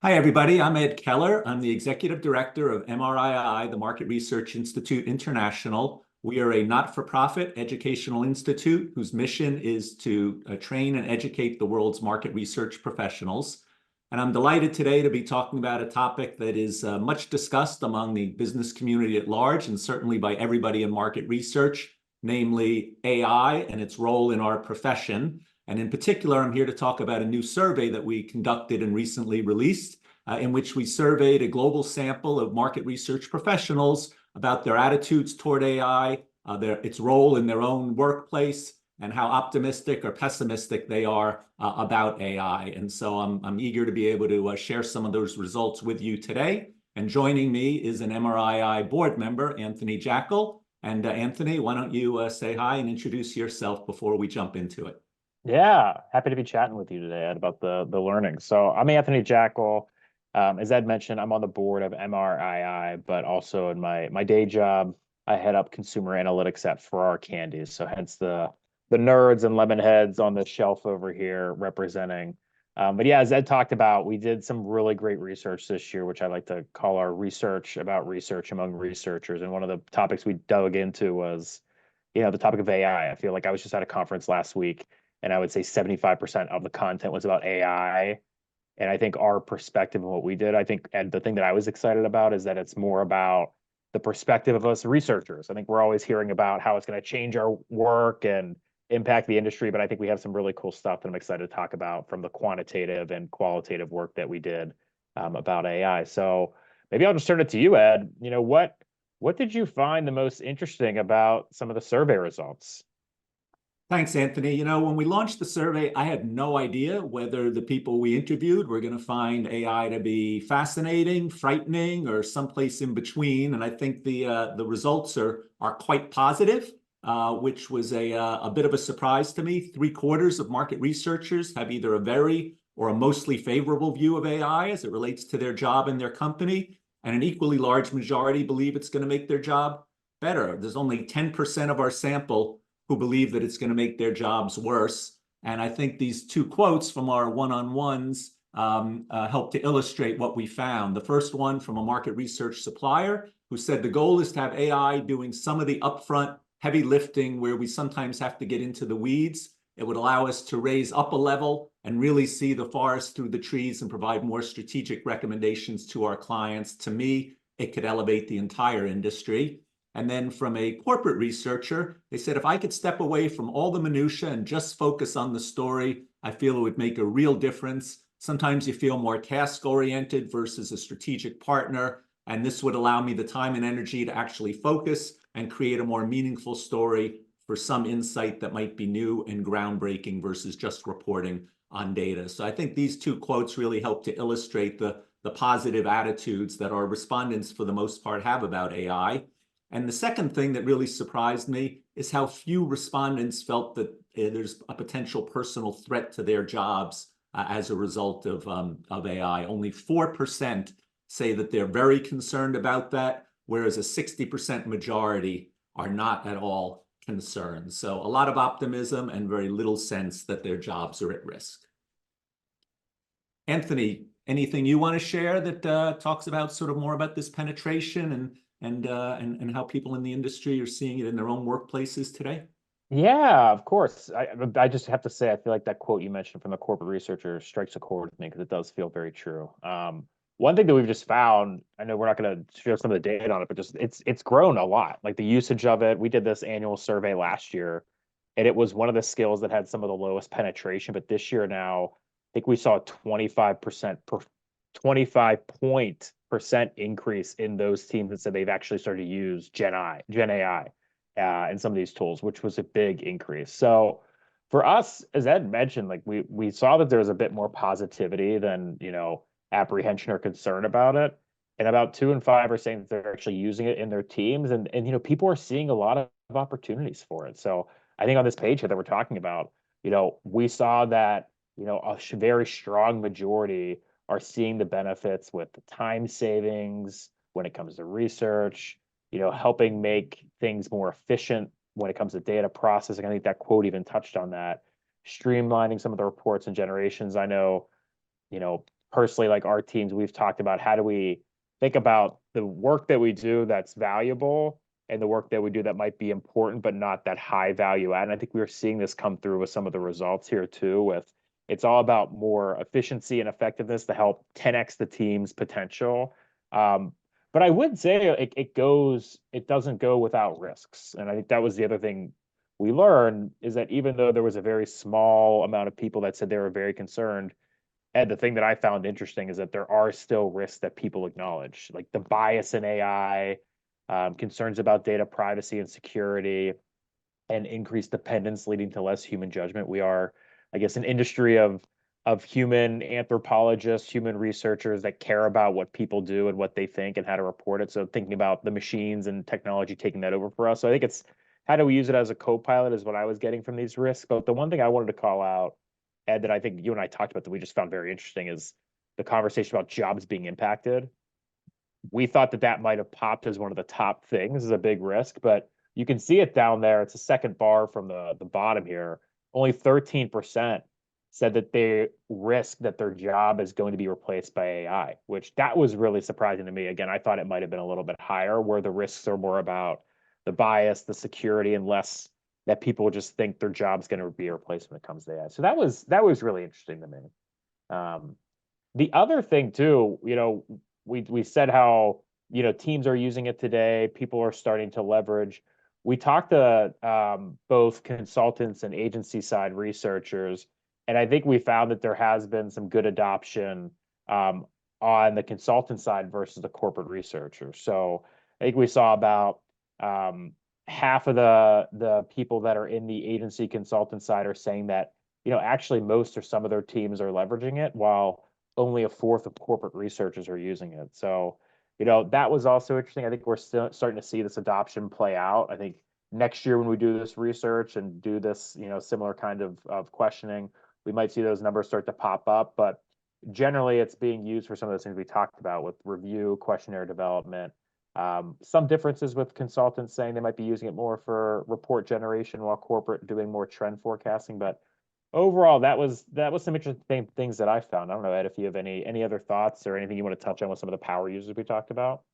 Hi, everybody. I'm Ed Keller. I'm the Executive Director of MRII, the Market Research Institute International. We are a not-for-profit educational institute whose mission is to train and educate the world's market research professionals. And I'm delighted today to be talking about a topic that is much discussed among the business community at large, and certainly by everybody in market research, namely AI and its role in our profession. And in particular, I'm here to talk about a new survey that we conducted and recently released, in which we surveyed a global sample of market research professionals about their attitudes toward AI, its role in their own workplace, and how optimistic or pessimistic they are about AI. And so I'm eager to be able to share some of those results with you today. And joining me is an MRII board member, Anthony Jackal. And Anthony, why don't you say hi and introduce yourself before we jump into it? Yeah, happy to be chatting with you today, Ed, about the learning. So I'm Anthony Jackal. As Ed mentioned, I'm on the board of MRII, but also in my day job, I head up consumer analytics at Farrar Candies. So hence the nerds and lemon heads on the shelf over here representing. But yeah, as Ed talked about, we did some really great research this year, which I like to call our research about research among researchers. And one of the topics we dug into was, the topic of AI. I feel like I was just at a conference last week and I would say 75% of the content was about AI. And I think our perspective and what we did, I think, and the thing that I was excited about is that it's more about the perspective of us researchers. I think we're always hearing about how it's going to change our work and impact the industry, but I think we have some really cool stuff that I'm excited to talk about from the quantitative and qualitative work that we did about AI. So maybe I'll just turn it to you, Ed. What did you find the most interesting about some of the survey results? Thanks, Anthony. When we launched the survey, I had no idea whether the people we interviewed were going to find AI to be fascinating, frightening, or someplace in between. And I think the results are quite positive, which was a bit of a surprise to me. Three-quarters of market researchers have either a very or a mostly favorable view of AI as it relates to their job and their company, and an equally large majority believe it's going to make their job better. There's only 10% of our sample who believe that it's going to make their jobs worse. And I think these two quotes from our one-on-ones help to illustrate what we found. The first one from a market research supplier who said the goal is to have AI doing some of the upfront heavy lifting where we sometimes have to get into the weeds. It would allow us to raise up a level and really see the forest through the trees and provide more strategic recommendations to our clients. To me, it could elevate the entire industry. And then from a corporate researcher, they said, if I could step away from all the minutia and just focus on the story, I feel it would make a real difference. Sometimes you feel more task-oriented versus a strategic partner, and this would allow me the time and energy to actually focus and create a more meaningful story for some insight that might be new and groundbreaking versus just reporting on data. So I think these two quotes really help to illustrate the positive attitudes that our respondents, for the most part, have about AI. And the second thing that really surprised me is how few respondents felt that there's a potential personal threat to their jobs as a result of AI. Only 4% say that they're very concerned about that, whereas a 60% majority are not at all concerned. So a lot of optimism and very little sense that their jobs are at risk. Anthony, anything you want to share that talks about sort of more about this penetration and how people in the industry are seeing it in their own workplaces today? Yeah, of course. I just have to say, I feel like that quote you mentioned from the corporate researcher strikes a chord with me because it does feel very true. One thing that we've just found, I know we're not going to share some of the data on it, but just it's grown a lot. Like the usage of it. We did this annual survey last year, and it was one of the skills that had some of the lowest penetration. But this year now, I think we saw a 25% increase in those teams that said they've actually started to use Gen AI, and some of these tools, which was a big increase. So for us, as Ed mentioned, like we saw that there was a bit more positivity than apprehension or concern about it. And about 2 in 5 are saying that they're actually using it in their teams, and people are seeing a lot of opportunities for it. So I think on this page here that we're talking about, we saw that a very strong majority are seeing the benefits with the time savings when it comes to research, helping make things more efficient when it comes to data processing. I think that quote even touched on that, streamlining some of the reports and generations. I know, personally, like our teams, we've talked about how do we think about the work that we do that's valuable and the work that we do that might be important, but not that high value add. And I think we are seeing this come through with some of the results here too, with it's all about more efficiency and effectiveness to help 10x the team's potential. But I would say it doesn't go without risks. And I think that was the other thing we learned is that even though there was a very small amount of people that said they were very concerned, and the thing that I found interesting is that there are still risks that people acknowledge, like the bias in AI, concerns about data privacy and security, and increased dependence leading to less human judgment. We are, I guess, an industry of human anthropologists, human researchers that care about what people do and what they think and how to report it. So thinking about the machines and technology taking that over for us. So I think it's how do we use it as a co-pilot is what I was getting from these risks. But the one thing I wanted to call out, Ed, that I think you and I talked about that we just found very interesting is the conversation about jobs being impacted. We thought that that might have popped as one of the top things as a big risk, but you can see it down there. It's a second bar from the bottom here. Only 13% said that they risk that their job is going to be replaced by AI, which that was really surprising to me. Again, I thought it might have been a little bit higher, where the risks are more about the bias, the security, and less that people just think their job's going to be replaced when it comes to AI. So that was really interesting to me. The other thing too, we said how teams are using it today. People are starting to leverage. We talked to both consultants and agency side researchers, and I think we found that there has been some good adoption on the consultant side versus the corporate researchers. So I think we saw about half of the people that are in the agency consultant side are saying that actually most or some of their teams are leveraging it, while only a fourth of corporate researchers are using it. So that was also interesting. I think we're still starting to see this adoption play out. I think next year when we do this research and do this similar kind of questioning, we might see those numbers start to pop up. But generally, it's being used for some of those things we talked about with review, questionnaire development. Some differences with consultants saying they might be using it more for report generation, while corporate doing more trend forecasting. But overall, that was some interesting things that I found. I don't know, Ed, if you have any other thoughts or anything you want to touch on with some of the power users we talked about.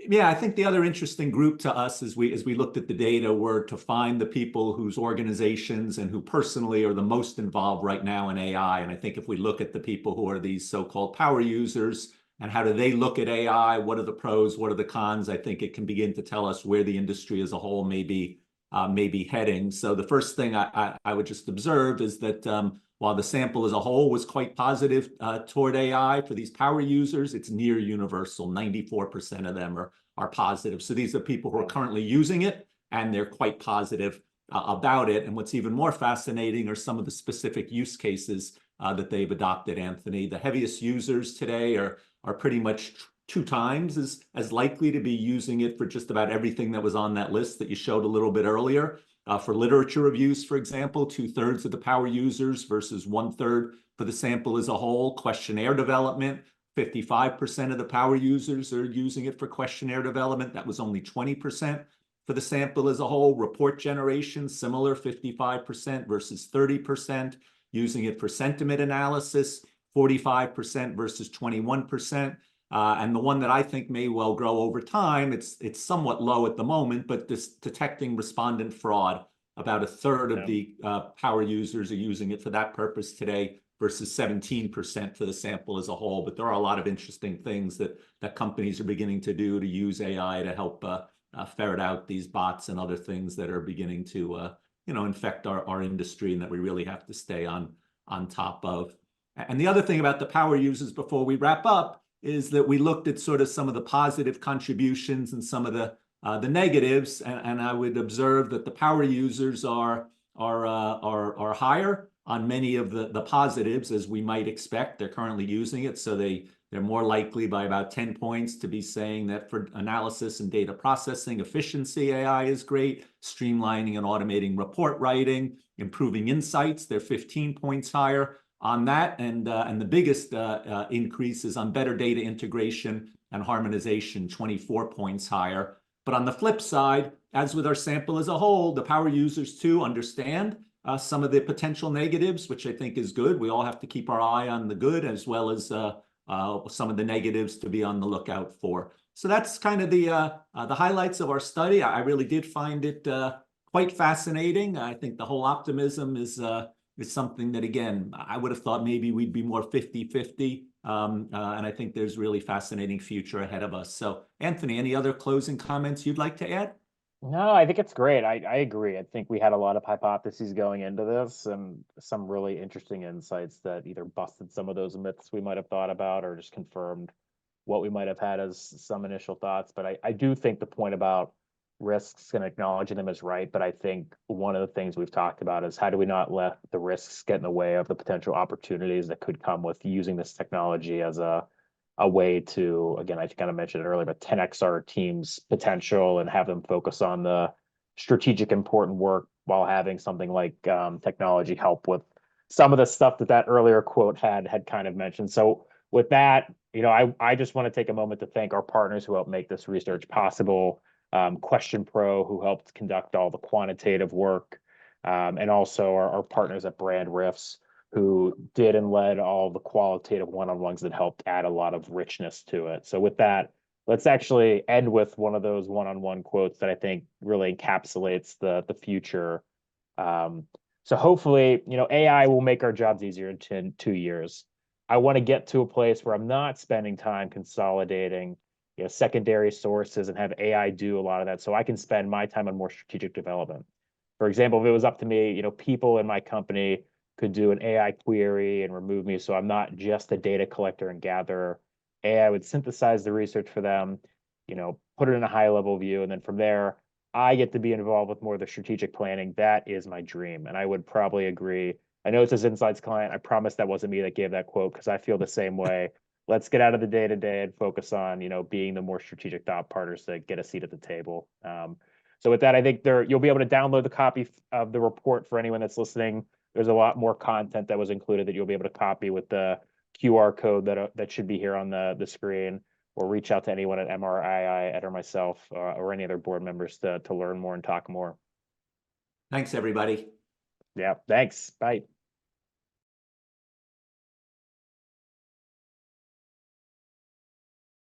Yeah, I think the other interesting group to us as we looked at the data were to find the people whose organizations and who personally are the most involved right now in AI. And I think if we look at the people who are these so-called power users and how do they look at AI, what are the pros, what are the cons, I think it can begin to tell us where the industry as a whole may be heading. So the first thing I would just observe is that while the sample as a whole was quite positive toward AI for these power users, it's near universal. 94% of them are positive. So these are people who are currently using it, and they're quite positive about it. And what's even more fascinating are some of the specific use cases that they've adopted, Anthony. The heaviest users today are pretty much 2 times as likely to be using it for just about everything that was on that list that you showed a little bit earlier. For literature reviews, for example, 2/3 of the power users versus 1/3 for the sample as a whole. Questionnaire development, 55% of the power users are using it for questionnaire development. That was only 20% for the sample as a whole. Report generation, similar, 55% versus 30%. Using it for sentiment analysis, 45% versus 21%. And the one that I think may well grow over time, it's somewhat low at the moment, but this detecting respondent fraud, about 1/3 of the power users are using it for that purpose today versus 17% for the sample as a whole. But there are a lot of interesting things that companies are beginning to do to use AI to help ferret out these bots and other things that are beginning to infect our industry, and that we really have to stay on top of. And the other thing about the power users before we wrap up is that we looked at sort of some of the positive contributions and some of the negatives, and I would observe that the power users are higher on many of the positives, as we might expect. They're currently using it, so they're more likely by about 10 points to be saying that for analysis and data processing efficiency, AI is great. Streamlining and automating report writing, improving insights, they're 15 points higher on that. And the biggest increase is on better data integration and harmonization, 24 points higher. But on the flip side, as with our sample as a whole, the power users too understand some of the potential negatives, which I think is good. We all have to keep our eye on the good as well as some of the negatives to be on the lookout for. So that's kind of the highlights of our study. I really did find it quite fascinating. I think the whole optimism is something that, again, I would have thought maybe we'd be more 50-50. And I think there's really fascinating future ahead of us. So, Anthony, any other closing comments you'd like to add? No, I think it's great. I agree. I think we had a lot of hypotheses going into this and some really interesting insights that either busted some of those myths we might have thought about or just confirmed what we might have had as some initial thoughts. But I do think the point about risks and acknowledging them is right. But I think one of the things we've talked about is how do we not let the risks get in the way of the potential opportunities that could come with using this technology as a way to, again, I kind of mentioned it earlier, but 10x our team's potential and have them focus on the strategic important work while having something like technology help with some of the stuff that earlier quote had kind of mentioned. So with that, I just want to take a moment to thank our partners who helped make this research possible. Question Pro, who helped conduct all the quantitative work, and also our partners at Brand Riffs, who did and led all the qualitative one-on-ones that helped add a lot of richness to it. So with that, let's actually end with one of those one-on-one quotes that I think really encapsulates the future. So hopefully, AI will make our jobs easier in 2 years. I want to get to a place where I'm not spending time consolidating, secondary sources and have AI do a lot of that, so I can spend my time on more strategic development. For example, if it was up to me, people in my company could do an AI query and remove me, so I'm not just a data collector and gatherer. AI would synthesize the research for them, put it in a high level view, and then from there, I get to be involved with more of the strategic planning. That is my dream, and I would probably agree. I know it's his insights client. I promise that wasn't me that gave that quote because I feel the same way. Let's get out of the day to day and focus on being the more strategic thought partners that get a seat at the table. So with that, I think you'll be able to download the copy of the report for anyone that's listening. There's a lot more content that was included that you'll be able to copy with the QR code that should be here on the screen, or reach out to anyone at MRII, Ed, or myself, or any other board members to learn more and talk more. Thanks, everybody. Yeah, thanks. Bye.